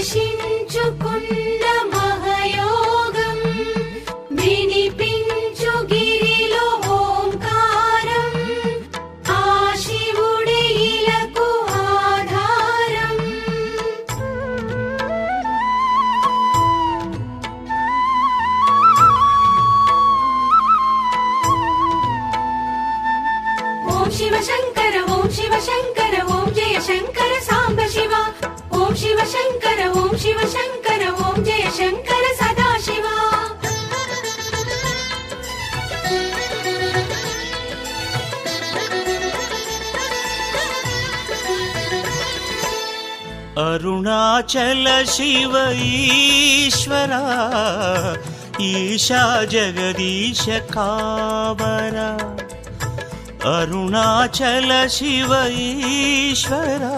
దర్శించుకున్న మహయోగం వినిపించు గిరిలో ఓంకారం ఆ శివుడే ఇలకు ఆధారం. ఓం శివ శంకర ఓం శివ శంకర ఓం జయ శంకర సాంబ శివ. ఓం శివ శంకర ఓం శివ శంకర ఓం జయ శంకర సదా శివ. అరుణాచల శివ ఈశ్వరా ఈశా జగదీశ కావరా. అరుణాచల శివ ఈశ్వరా